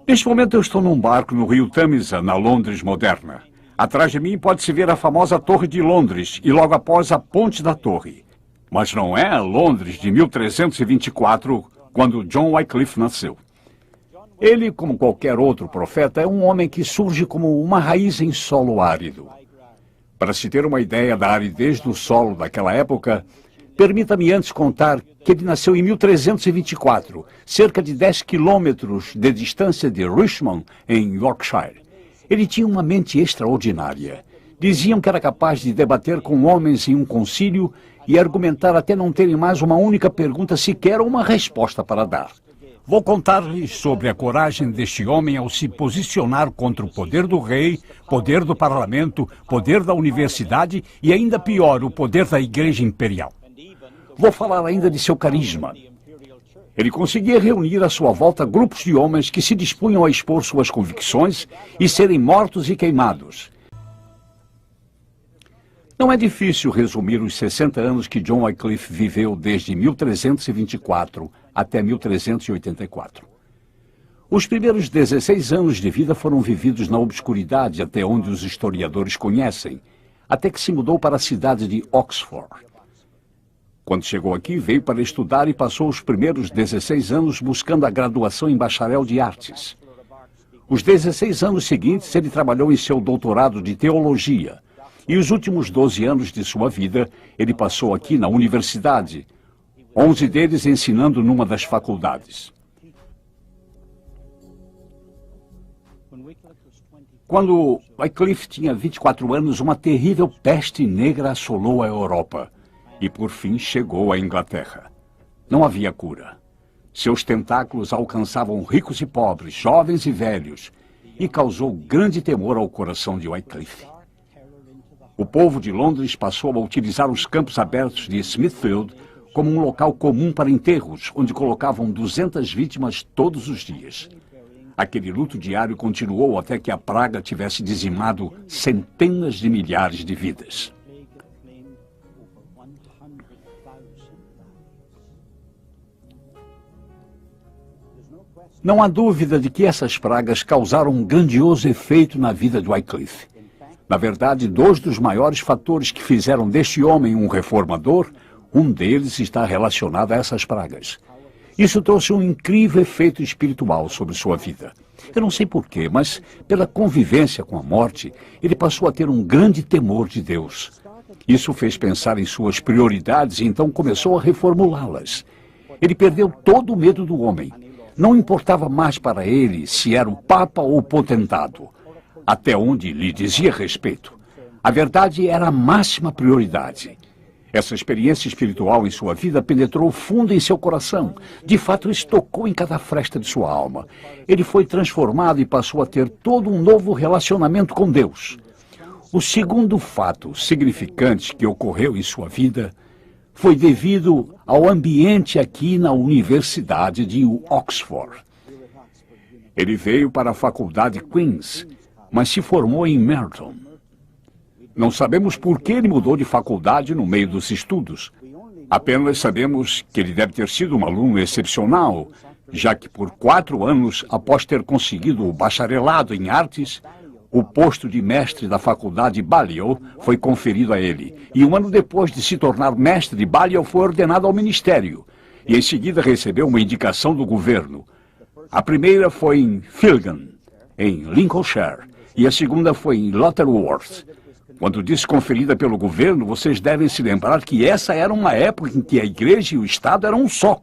Neste momento eu estou num barco no rio Tamisa, na Londres moderna. Atrás de mim pode-se ver a famosa Torre de Londres e logo após a Ponte da Torre. Mas não é a Londres de 1324, quando John Wycliffe nasceu. Ele, como qualquer outro profeta, é um homem que surge como uma raiz em solo árido. Para se ter uma ideia da aridez do solo daquela época, permita-me antes contar que ele nasceu em 1324, cerca de 10 quilômetros de distância de Richmond, em Yorkshire. Ele tinha uma mente extraordinária. Diziam que era capaz de debater com homens em um concílio e argumentar até não terem mais uma única pergunta sequer ou uma resposta para dar. Vou contar-lhes sobre a coragem deste homem ao se posicionar contra o poder do rei, poder do parlamento, poder da universidade e, ainda pior, o poder da Igreja Imperial. Vou falar ainda de seu carisma. Ele conseguia reunir à sua volta grupos de homens que se dispunham a expor suas convicções e serem mortos e queimados. Não é difícil resumir os 60 anos que John Wycliffe viveu desde 1324 até 1384. Os primeiros 16 anos de vida foram vividos na obscuridade, até onde os historiadores conhecem, até que se mudou para a cidade de Oxford. Quando chegou aqui, veio para estudar e passou os primeiros 16 anos buscando a graduação em bacharel de artes. Os 16 anos seguintes, ele trabalhou em seu doutorado de teologia. E os últimos 12 anos de sua vida, ele passou aqui na universidade, 11 deles ensinando numa das faculdades. Quando Wycliffe tinha 24 anos, uma terrível peste negra assolou a Europa e, por fim, chegou à Inglaterra. Não havia cura. Seus tentáculos alcançavam ricos e pobres, jovens e velhos, e causou grande temor ao coração de Wycliffe. O povo de Londres passou a utilizar os campos abertos de Smithfield como um local comum para enterros, onde colocavam 200 vítimas todos os dias. Aquele luto diário continuou até que a praga tivesse dizimado centenas de milhares de vidas. Não há dúvida de que essas pragas causaram um grandioso efeito na vida de Wycliffe. Na verdade, dois dos maiores fatores que fizeram deste homem um reformador, um deles está relacionado a essas pragas. Isso trouxe um incrível efeito espiritual sobre sua vida. Eu não sei porquê, mas pela convivência com a morte, ele passou a ter um grande temor de Deus. Isso fez pensar em suas prioridades e então começou a reformulá-las. Ele perdeu todo o medo do homem. Não importava mais para ele se era o Papa ou o Potentado, até onde lhe dizia respeito. A verdade era a máxima prioridade. Essa experiência espiritual em sua vida penetrou fundo em seu coração. De fato, isso tocou em cada fresta de sua alma. Ele foi transformado e passou a ter todo um novo relacionamento com Deus. O segundo fato significante que ocorreu em sua vida foi devido ao ambiente aqui na Universidade de Oxford. Ele veio para a Faculdade Queen's, mas se formou em Merton. Não sabemos por que ele mudou de faculdade no meio dos estudos. Apenas sabemos que ele deve ter sido um aluno excepcional, já que por 4 anos, após ter conseguido o bacharelado em artes, o posto de mestre da faculdade Balliol foi conferido a ele. E 1 ano depois de se tornar mestre de Balliol, foi ordenado ao ministério. E em seguida recebeu uma indicação do governo. A primeira foi em Filgan, em Lincolnshire, e a segunda foi em Lutterworth. Quando disse conferida pelo governo, vocês devem se lembrar que essa era uma época em que a igreja e o Estado eram um só.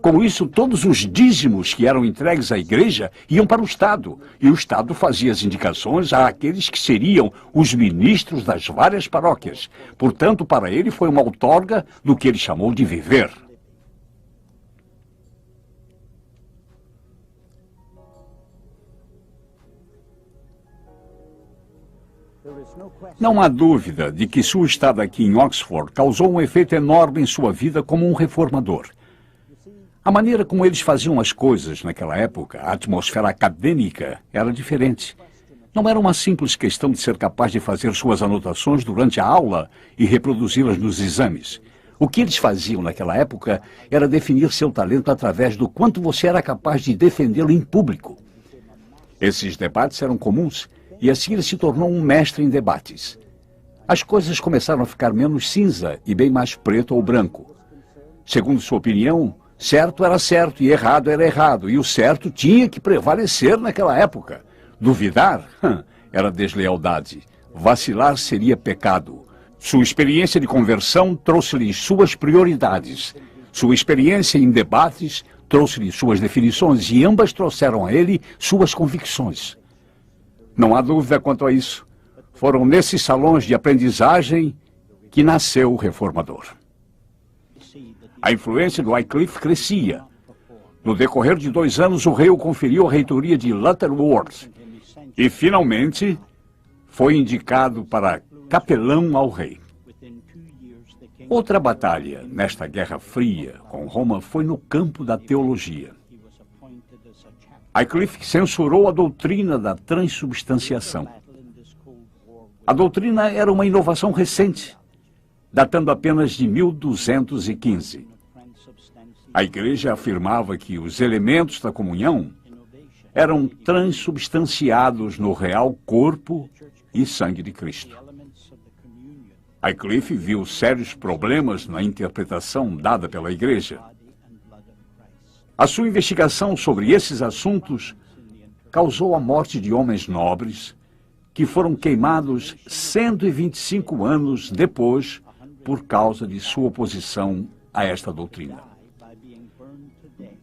Com isso, todos os dízimos que eram entregues à igreja iam para o Estado, e o Estado fazia as indicações àqueles que seriam os ministros das várias paróquias. Portanto, para ele foi uma outorga do que ele chamou de viver. Não há dúvida de que sua estada aqui em Oxford causou um efeito enorme em sua vida como um reformador. A maneira como eles faziam as coisas naquela época, a atmosfera acadêmica, era diferente. Não era uma simples questão de ser capaz de fazer suas anotações durante a aula e reproduzi-las nos exames. O que eles faziam naquela época era definir seu talento através do quanto você era capaz de defendê-lo em público. Esses debates eram comuns e assim ele se tornou um mestre em debates. As coisas começaram a ficar menos cinza e bem mais preto ou branco. Segundo sua opinião, certo era certo e errado era errado, e o certo tinha que prevalecer naquela época. Duvidar era deslealdade. Vacilar seria pecado. Sua experiência de conversão trouxe-lhe suas prioridades. Sua experiência em debates trouxe-lhe suas definições e ambas trouxeram a ele suas convicções. Não há dúvida quanto a isso. Foram nesses salões de aprendizagem que nasceu o reformador. A influência do Wycliffe crescia. No decorrer de 2 anos, o rei o conferiu a reitoria de Lutterworth e, finalmente, foi indicado para capelão ao rei. Outra batalha nesta Guerra Fria com Roma foi no campo da teologia. Wycliffe censurou a doutrina da transubstanciação. A doutrina era uma inovação recente, datando apenas de 1215. A igreja afirmava que os elementos da comunhão eram transubstanciados no real corpo e sangue de Cristo. Wycliffe viu sérios problemas na interpretação dada pela igreja. A sua investigação sobre esses assuntos causou a morte de homens nobres que foram queimados 125 anos depois por causa de sua oposição a esta doutrina.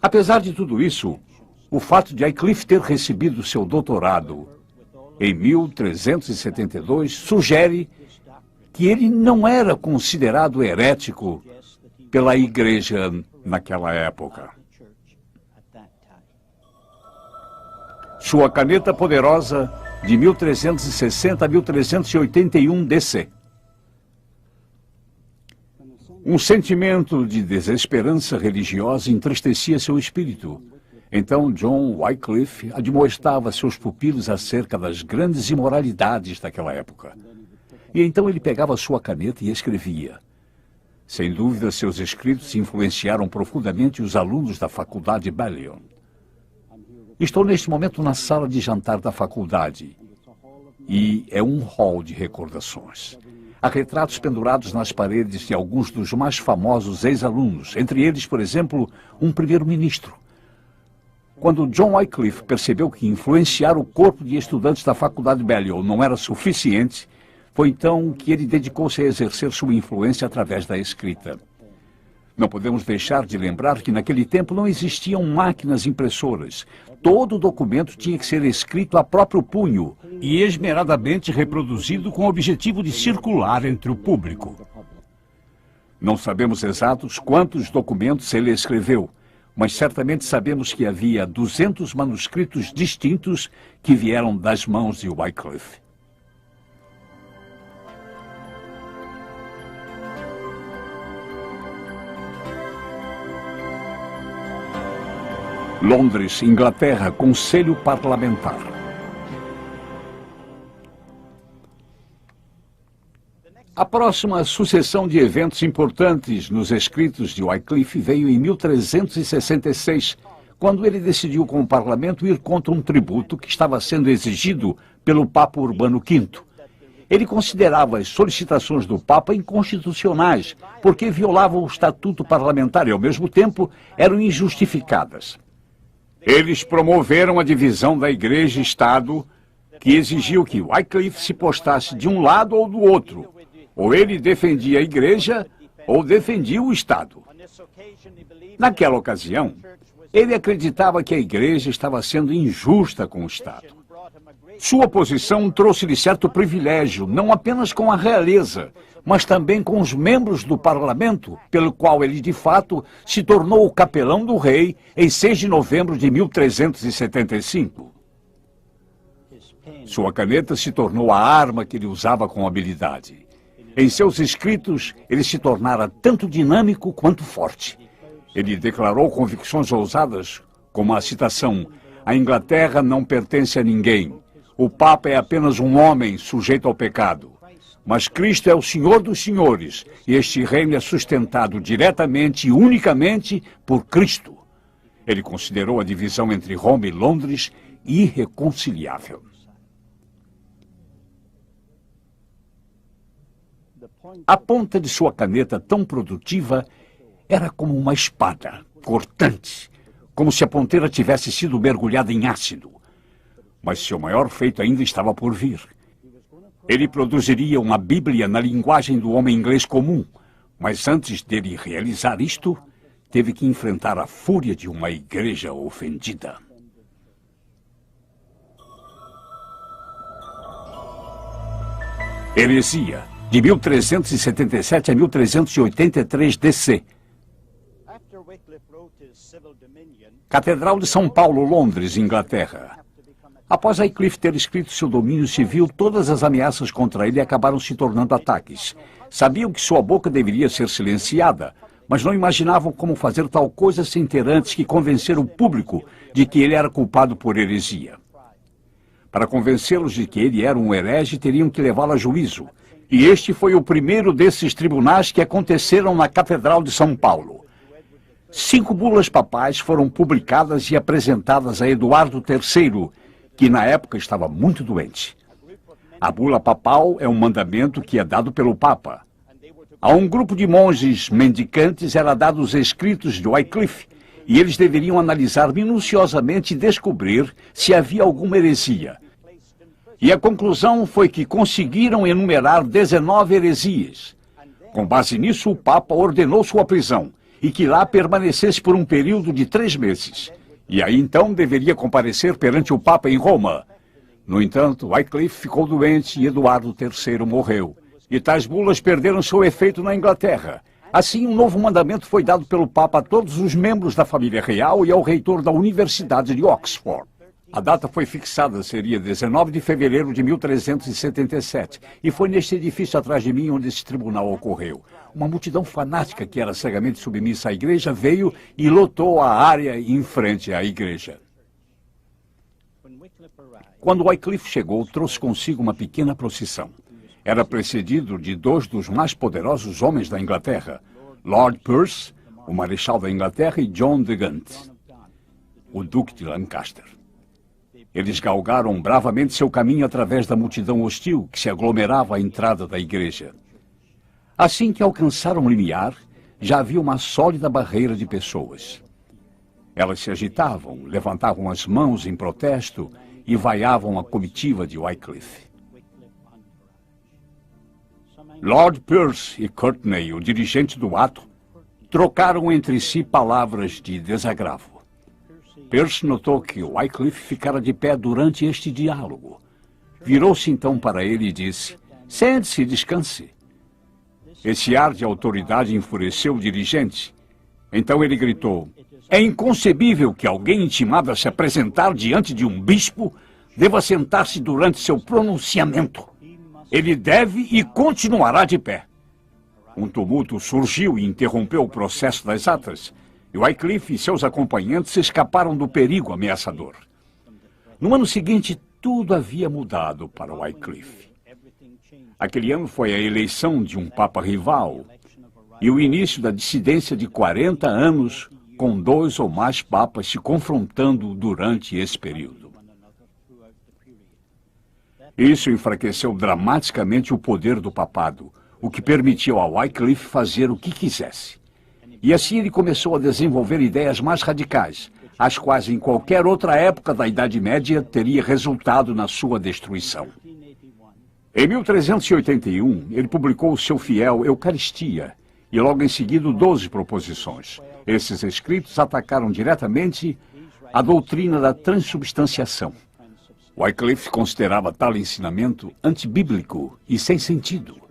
Apesar de tudo isso, o fato de Wycliffe ter recebido seu doutorado em 1372 sugere que ele não era considerado herético pela igreja naquela época. Sua caneta poderosa de 1360 a 1381 DC. Um sentimento de desesperança religiosa entristecia seu espírito. Então John Wycliffe admoestava seus pupilos acerca das grandes imoralidades daquela época. E então ele pegava sua caneta e escrevia. Sem dúvida, seus escritos influenciaram profundamente os alunos da faculdade Balliol. Estou neste momento na sala de jantar da faculdade e é um hall de recordações. Há retratos pendurados nas paredes de alguns dos mais famosos ex-alunos, entre eles, por exemplo, um primeiro-ministro. Quando John Wycliffe percebeu que influenciar o corpo de estudantes da faculdade Balliol não era suficiente, foi então que ele dedicou-se a exercer sua influência através da escrita. Não podemos deixar de lembrar que naquele tempo não existiam máquinas impressoras. Todo documento tinha que ser escrito a próprio punho e esmeradamente reproduzido com o objetivo de circular entre o público. Não sabemos exatos quantos documentos ele escreveu, mas certamente sabemos que havia 200 manuscritos distintos que vieram das mãos de Wycliffe. Londres, Inglaterra, Conselho Parlamentar. A próxima sucessão de eventos importantes nos escritos de Wycliffe veio em 1366, quando ele decidiu com o parlamento ir contra um tributo que estava sendo exigido pelo Papa Urbano V. Ele considerava as solicitações do Papa inconstitucionais, porque violavam o estatuto parlamentar e, ao mesmo tempo, eram injustificadas. Eles promoveram a divisão da Igreja e Estado, que exigiu que Wycliffe se postasse de um lado ou do outro. Ou ele defendia a Igreja, ou defendia o Estado. Naquela ocasião, ele acreditava que a Igreja estava sendo injusta com o Estado. Sua posição trouxe-lhe certo privilégio, não apenas com a realeza, mas também com os membros do parlamento, pelo qual ele, de fato, se tornou o capelão do rei em 6 de novembro de 1375. Sua caneta se tornou a arma que ele usava com habilidade. Em seus escritos, ele se tornara tanto dinâmico quanto forte. Ele declarou convicções ousadas, como a citação: "A Inglaterra não pertence a ninguém. O Papa é apenas um homem sujeito ao pecado. Mas Cristo é o Senhor dos senhores, e este reino é sustentado diretamente e unicamente por Cristo. Ele considerou a divisão entre Roma e Londres irreconciliável. A ponta de sua caneta tão produtiva era como uma espada, cortante, como se a ponteira tivesse sido mergulhada em ácido. Mas seu maior feito ainda estava por vir. Ele produziria uma Bíblia na linguagem do homem inglês comum, mas antes dele realizar isto, teve que enfrentar a fúria de uma igreja ofendida. Heresia, de 1377 a 1383 DC. Catedral de São Paulo, Londres, Inglaterra. Após Wycliffe ter escrito seu domínio civil, todas as ameaças contra ele acabaram se tornando ataques. Sabiam que sua boca deveria ser silenciada, mas não imaginavam como fazer tal coisa sem ter antes que convencer o público de que ele era culpado por heresia. Para convencê-los de que ele era um herege, teriam que levá-lo a juízo. E este foi o primeiro desses tribunais que aconteceram na Catedral de São Paulo. 5 bulas papais foram publicadas e apresentadas a Eduardo III, que na época estava muito doente. A bula papal é um mandamento que é dado pelo Papa. A um grupo de monges mendicantes era dado os escritos de Wycliffe, e eles deveriam analisar minuciosamente e descobrir se havia alguma heresia. E a conclusão foi que conseguiram enumerar 19 heresias. Com base nisso, o Papa ordenou sua prisão, e que lá permanecesse por um período de 3 meses. E aí então deveria comparecer perante o Papa em Roma. No entanto, Wycliffe ficou doente e Eduardo III morreu. E tais bulas perderam seu efeito na Inglaterra. Assim, um novo mandamento foi dado pelo Papa a todos os membros da família real e ao reitor da Universidade de Oxford. A data foi fixada, seria 19 de fevereiro de 1377, e foi neste edifício atrás de mim onde esse tribunal ocorreu. Uma multidão fanática que era cegamente submissa à igreja veio e lotou a área em frente à igreja. Quando Wycliffe chegou, trouxe consigo uma pequena procissão. Era precedido de 2 dos mais poderosos homens da Inglaterra, Lord Percy, o Marechal da Inglaterra, e John de Gaunt, o Duque de Lancaster. Eles galgaram bravamente seu caminho através da multidão hostil que se aglomerava à entrada da igreja. Assim que alcançaram o limiar, já havia uma sólida barreira de pessoas. Elas se agitavam, levantavam as mãos em protesto e vaiavam a comitiva de Wycliffe. Lord Percy e Courtney, o dirigente do ato, trocaram entre si palavras de desagravo. Percy notou que Wycliffe ficara de pé durante este diálogo. Virou-se então para ele e disse: "Sente-se e descanse." Esse ar de autoridade enfureceu o dirigente. Então ele gritou: "É inconcebível que alguém intimado a se apresentar diante de um bispo deva sentar-se durante seu pronunciamento. Ele deve e continuará de pé." Um tumulto surgiu e interrompeu o processo das atas. E Wycliffe e seus acompanhantes escaparam do perigo ameaçador. No ano seguinte, tudo havia mudado para Wycliffe. Aquele ano foi a eleição de um papa rival e o início da dissidência de 40 anos, com 2 ou mais papas se confrontando durante esse período. Isso enfraqueceu dramaticamente o poder do papado, o que permitiu a Wycliffe fazer o que quisesse. E assim ele começou a desenvolver ideias mais radicais, as quais em qualquer outra época da Idade Média teria resultado na sua destruição. Em 1381, ele publicou o seu fiel Eucaristia e logo em seguida 12 proposições. Esses escritos atacaram diretamente a doutrina da transubstanciação. Wycliffe considerava tal ensinamento antibíblico e sem sentido.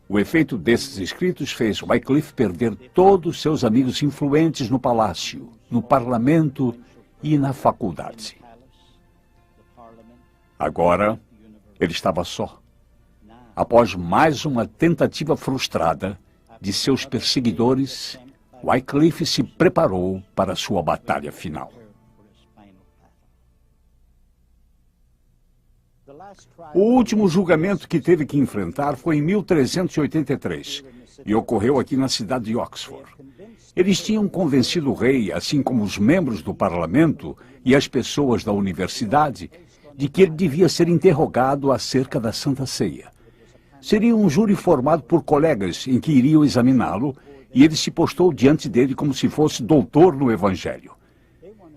O efeito desses escritos fez Wycliffe perder todos seus amigos influentes no palácio, no parlamento e na faculdade. Agora, ele estava só. Após mais uma tentativa frustrada de seus perseguidores, Wycliffe se preparou para sua batalha final. O último julgamento que teve que enfrentar foi em 1383 e ocorreu aqui na cidade de Oxford. Eles tinham convencido o rei, assim como os membros do parlamento e as pessoas da universidade, de que ele devia ser interrogado acerca da Santa Ceia. Seria um júri formado por colegas em que iriam examiná-lo e ele se postou diante dele como se fosse doutor no Evangelho.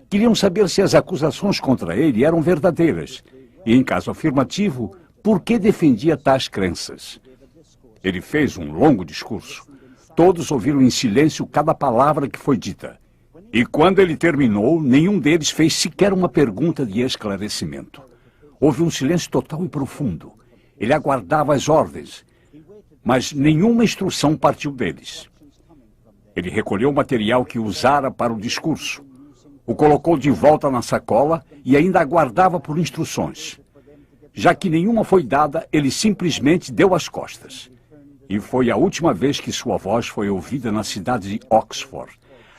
Queriam saber se as acusações contra ele eram verdadeiras e, em caso afirmativo, por que defendia tais crenças. Ele fez um longo discurso. Todos ouviram em silêncio cada palavra que foi dita. E quando ele terminou, nenhum deles fez sequer uma pergunta de esclarecimento. Houve um silêncio total e profundo. Ele aguardava as ordens, mas nenhuma instrução partiu deles. Ele recolheu o material que usara para o discurso, o colocou de volta na sacola e ainda aguardava por instruções. Já que nenhuma foi dada, ele simplesmente deu as costas. E foi a última vez que sua voz foi ouvida na cidade de Oxford.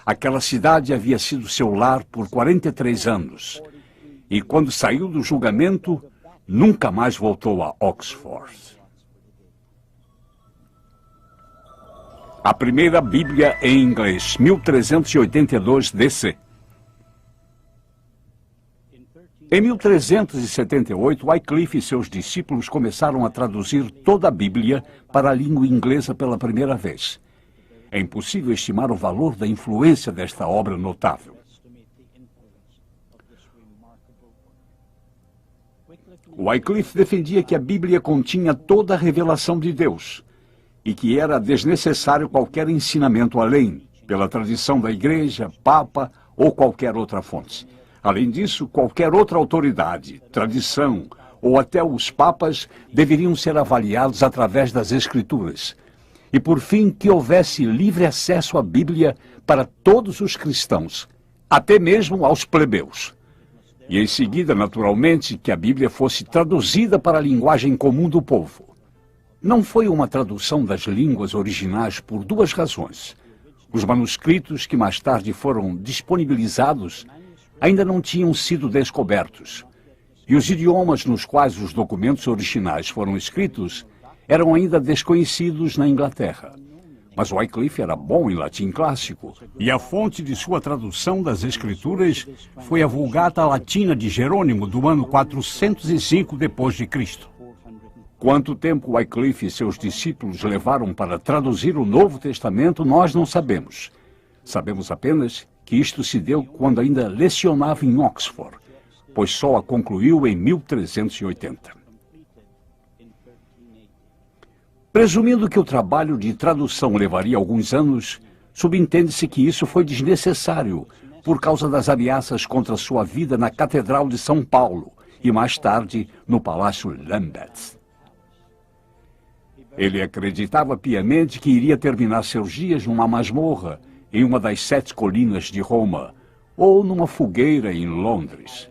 Aquela cidade havia sido seu lar por 43 anos. E quando saiu do julgamento, nunca mais voltou a Oxford. A primeira Bíblia em inglês, 1382 DC. Em 1378, Wycliffe e seus discípulos começaram a traduzir toda a Bíblia para a língua inglesa pela primeira vez. É impossível estimar o valor da influência desta obra notável. Wycliffe defendia que a Bíblia continha toda a revelação de Deus e que era desnecessário qualquer ensinamento além, pela tradição da Igreja, Papa ou qualquer outra fonte. Além disso, qualquer outra autoridade, tradição ou até os papas deveriam ser avaliados através das Escrituras. E, por fim, que houvesse livre acesso à Bíblia para todos os cristãos, até mesmo aos plebeus. E, em seguida, naturalmente, que a Bíblia fosse traduzida para a linguagem comum do povo. Não foi uma tradução das línguas originais por duas razões. Os manuscritos que mais tarde foram disponibilizados ainda não tinham sido descobertos. E os idiomas nos quais os documentos originais foram escritos eram ainda desconhecidos na Inglaterra. Mas Wycliffe era bom em latim clássico, e a fonte de sua tradução das Escrituras foi a Vulgata Latina de Jerônimo, do ano 405 d.C. Quanto tempo Wycliffe e seus discípulos levaram para traduzir o Novo Testamento, nós não sabemos. Sabemos apenas que isto se deu quando ainda lecionava em Oxford, pois só a concluiu em 1380. Presumindo que o trabalho de tradução levaria alguns anos, subentende-se que isso foi desnecessário por causa das ameaças contra sua vida na Catedral de São Paulo e mais tarde no Palácio Lambeth. Ele acreditava piamente que iria terminar seus dias numa masmorra em uma das 7 colinas de Roma, ou numa fogueira em Londres.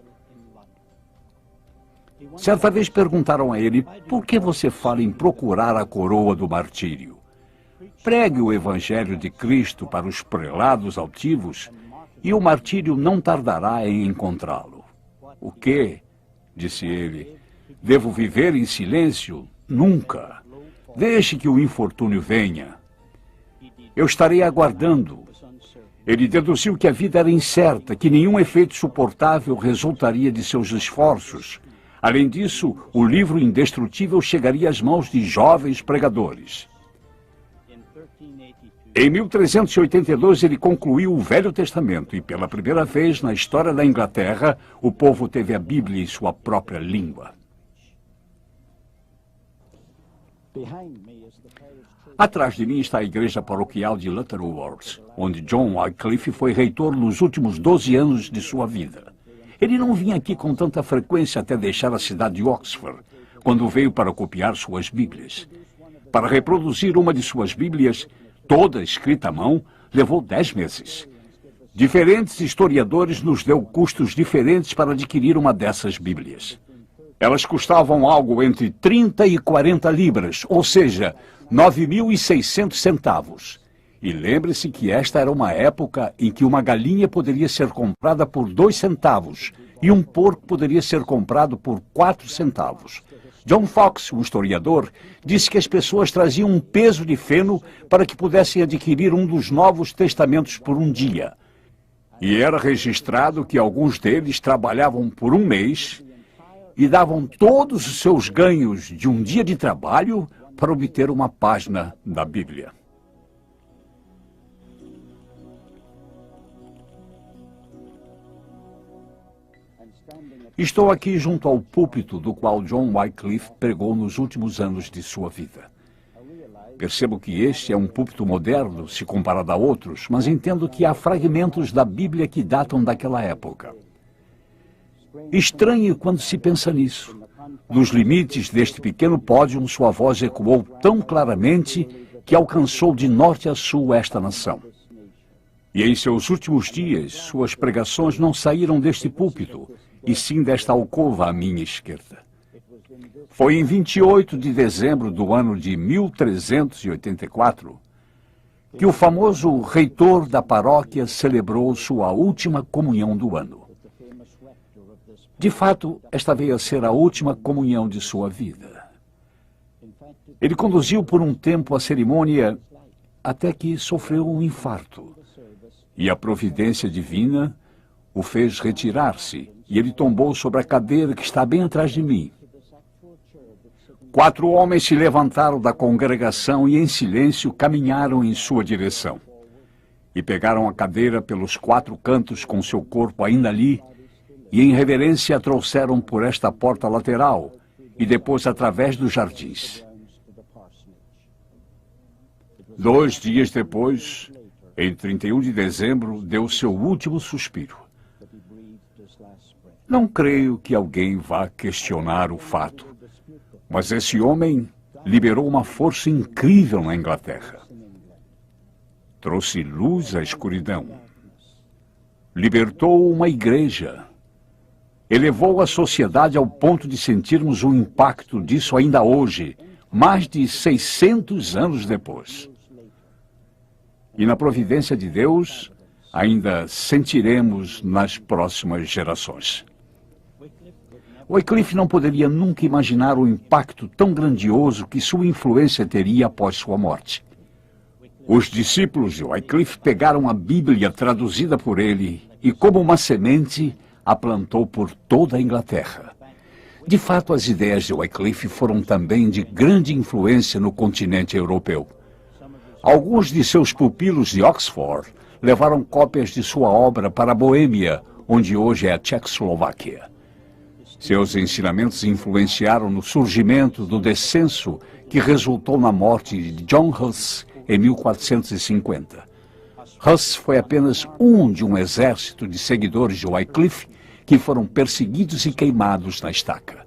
Certa vez perguntaram a ele, por que você fala em procurar a coroa do martírio? Pregue o Evangelho de Cristo para os prelados altivos, e o martírio não tardará em encontrá-lo. O quê? Disse ele. Devo viver em silêncio? Nunca. Deixe que o infortúnio venha. Eu estarei aguardando. Ele deduziu que a vida era incerta, que nenhum efeito suportável resultaria de seus esforços. Além disso, o livro indestrutível chegaria às mãos de jovens pregadores. Em 1382, ele concluiu o Velho Testamento e, pela primeira vez na história da Inglaterra, o povo teve a Bíblia em sua própria língua. Atrás de mim está a igreja paroquial de Lutterworth, onde John Wycliffe foi reitor nos últimos 12 anos de sua vida. Ele não vinha aqui com tanta frequência até deixar a cidade de Oxford, quando veio para copiar suas Bíblias. Para reproduzir uma de suas Bíblias, toda escrita à mão, levou 10 meses. Diferentes historiadores nos deu custos diferentes para adquirir uma dessas Bíblias. Elas custavam algo entre 30 e 40 libras, ou seja, 9.600 centavos. E lembre-se que esta era uma época em que uma galinha poderia ser comprada por 2 centavos e um porco poderia ser comprado por 4 centavos. John Fox, um historiador, disse que as pessoas traziam um peso de feno para que pudessem adquirir um dos Novos Testamentos por um dia. E era registrado que alguns deles trabalhavam por um mês e davam todos os seus ganhos de um dia de trabalho para obter uma página da Bíblia. Estou aqui junto ao púlpito do qual John Wycliffe pregou nos últimos anos de sua vida. Percebo que este é um púlpito moderno, se comparado a outros, mas entendo que há fragmentos da Bíblia que datam daquela época. Estranho quando se pensa nisso. Nos limites deste pequeno pódio, sua voz ecoou tão claramente que alcançou de norte a sul esta nação. E em seus últimos dias, suas pregações não saíram deste púlpito, e sim desta alcova à minha esquerda. Foi em 28 de dezembro do ano de 1384 que o famoso reitor da paróquia celebrou sua última comunhão do ano. De fato, esta veio a ser a última comunhão de sua vida. Ele conduziu por um tempo a cerimônia até que sofreu um infarto. E a providência divina o fez retirar-se, e ele tombou sobre a cadeira que está bem atrás de mim. 4 homens se levantaram da congregação e, em silêncio, caminharam em sua direção. E pegaram a cadeira pelos 4 cantos com seu corpo ainda ali, e em reverência a trouxeram por esta porta lateral, e depois através dos jardins. 2 dias depois, em 31 de dezembro, deu seu último suspiro. Não creio que alguém vá questionar o fato, mas esse homem liberou uma força incrível na Inglaterra. Trouxe luz à escuridão. Libertou uma igreja. Elevou a sociedade ao ponto de sentirmos o impacto disso ainda hoje, mais de 600 anos depois. E na providência de Deus, ainda sentiremos nas próximas gerações. Wycliffe não poderia nunca imaginar o impacto tão grandioso que sua influência teria após sua morte. Os discípulos de Wycliffe pegaram a Bíblia traduzida por ele e, como uma semente, a plantou por toda a Inglaterra. De fato, as ideias de Wycliffe foram também de grande influência no continente europeu. Alguns de seus pupilos de Oxford levaram cópias de sua obra para a Boêmia, onde hoje é a Tchecoslováquia. Seus ensinamentos influenciaram no surgimento do descenso que resultou na morte de John Huss em 1450. Huss foi apenas um de um exército de seguidores de Wycliffe que foram perseguidos e queimados na estaca.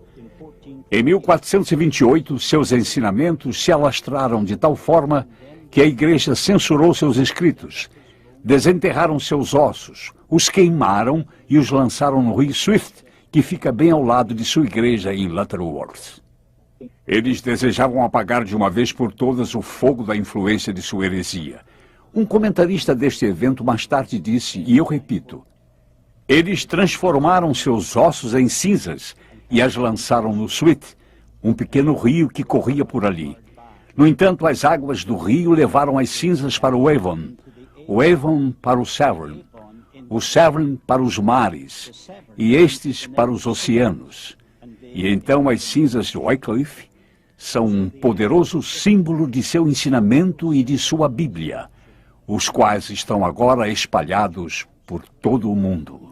Em 1428, seus ensinamentos se alastraram de tal forma que a igreja censurou seus escritos, desenterraram seus ossos, os queimaram e os lançaram no rio Swift, que fica bem ao lado de sua igreja em Lutterworth. Eles desejavam apagar de uma vez por todas o fogo da influência de sua heresia. Um comentarista deste evento mais tarde disse, e eu repito, eles transformaram seus ossos em cinzas e as lançaram no Swift, um pequeno rio que corria por ali. No entanto, as águas do rio levaram as cinzas para o Avon para o Severn para os mares, e estes para os oceanos. E então as cinzas de Wycliffe são um poderoso símbolo de seu ensinamento e de sua Bíblia, os quais estão agora espalhados por todo o mundo.